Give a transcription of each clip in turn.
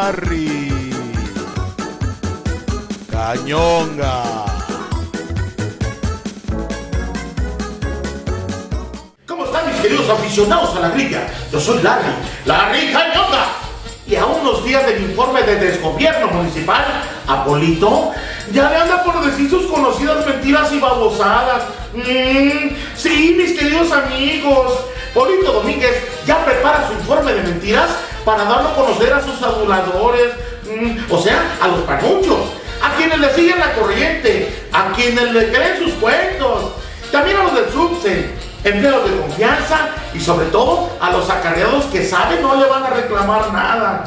Larry. Cañonga. ¿Cómo están mis queridos aficionados a la grilla? Yo soy Larry Cañonga. Y a unos días del informe de desgobierno municipal, Apolito ya le anda por decir sus conocidas mentiras y babosadas. Sí, mis queridos amigos, Polito Domínguez ya prepara su informe de mentiras para darlo a conocer a sus aduladores, o sea, a los panuchos, a quienes le siguen la corriente, a quienes le creen sus cuentos, también a los del subse, empleados de confianza y sobre todo a los acarreados que saben no le van a reclamar nada.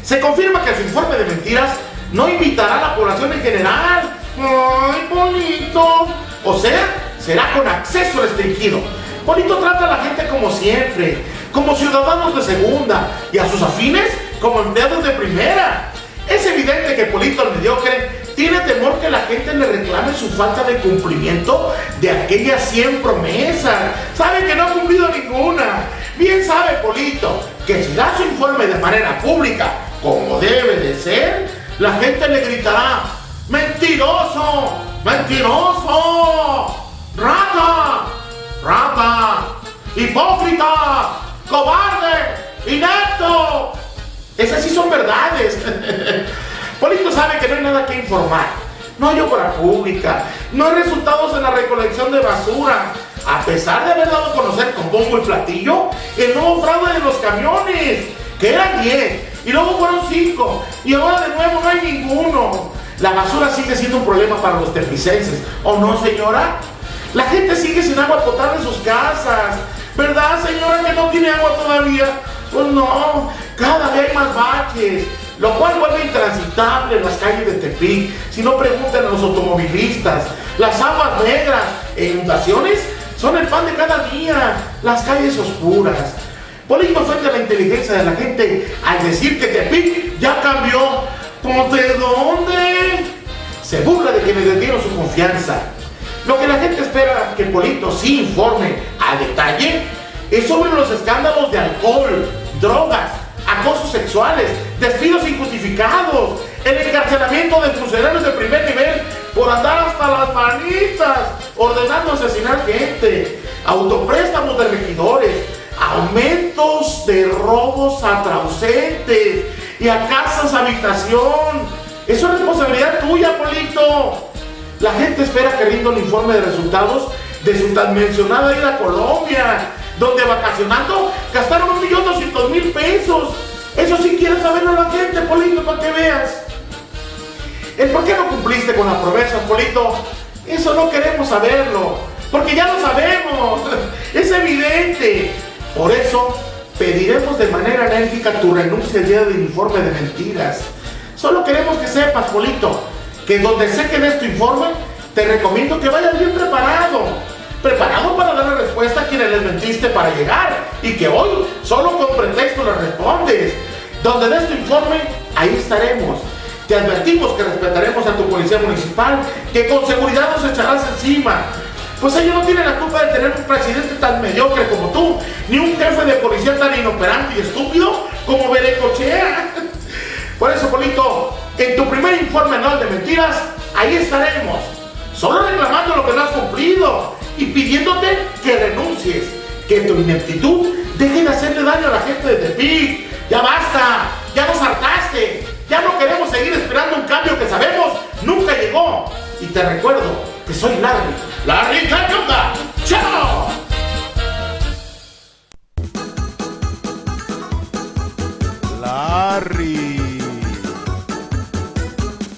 Se confirma que su informe de mentiras no invitará a la población en general. ¡Ay, Polito! O sea, será con acceso restringido. Polito trata a la gente como siempre, como ciudadanos de segunda y a sus afines como empleados de primera. Es evidente que Polito el mediocre tiene temor que la gente le reclame su falta de cumplimiento de aquellas 100 promesas. Sabe que no ha cumplido ninguna. Bien sabe Polito que si da su informe de manera pública, como debe de ser, la gente le gritará: ¡mentiroso! ¡Mentiroso! ¡Rata! ¡Rata! ¡Hipócrita! ¡Cobarde! ¡Inepto! Esas sí son verdades. Polito sabe que no hay nada que informar. No hay obra pública, no hay resultados en la recolección de basura, a pesar de haber dado a conocer con bombo y platillo el nuevo fraude de los camiones, que eran 10, y luego fueron 5, y ahora de nuevo no hay ninguno. La basura sigue siendo un problema para los tepicenses, ¿o no, señora? La gente sigue sin agua potable en sus casas, ¿verdad, señora, que no tiene agua todavía? Pues no, cada vez hay más baches, lo cual vuelve intransitable las calles de Tepic. Si no, pregunten a los automovilistas. Las aguas negras e inundaciones son el pan de cada día, las calles oscuras. Polito ofende a la inteligencia de la gente al decir que Tepic ya cambió. ¿Pues de dónde? Se burla de quienes le dieron su confianza. Lo que la gente espera que Polito sí informe a detalle es sobre los escándalos de alcohol, drogas, acosos sexuales, despidos injustificados, el encarcelamiento de funcionarios de primer nivel por andar hasta las manitas ordenando asesinar gente, autopréstamos de regidores, aumentos de robos a transeúntes y a casas habitación. Eso es responsabilidad tuya, Polito. La gente espera que rinda un informe de resultados de su tan mencionada ida a Colombia, donde vacacionando gastaron 1.200.000 pesos. Eso sí quiere saberlo la gente, Polito, para que veas. El por qué no cumpliste con las promesas, Polito, eso no queremos saberlo, porque ya lo sabemos, es evidente. Por eso pediremos de manera enérgica tu renuncia el día del informe de mentiras. Solo queremos que sepas, Polito, que donde sé que des tu informe, te recomiendo que vayas bien preparado para dar la respuesta a quienes les mentiste para llegar y que hoy solo con pretexto les respondes. Donde des tu informe, ahí estaremos. Te advertimos que respetaremos a tu policía municipal, que con seguridad nos echarás encima. Pues ellos no tienen la culpa de tener un presidente tan mediocre como tú, ni un jefe de policía tan inoperante y estúpido como Berecochea. Por eso, Polito, en tu primer informe anual de mentiras, ahí estaremos, solo reclamando lo que no has cumplido y pidiéndote que renuncies, que tu ineptitud deje de hacerle daño a la gente de Tepic. Ya basta, ya nos hartaste, ya no queremos seguir esperando un cambio que sabemos nunca llegó. Y te recuerdo que soy Larry Cañonga. ¡Chao! Larry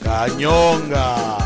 Cañonga.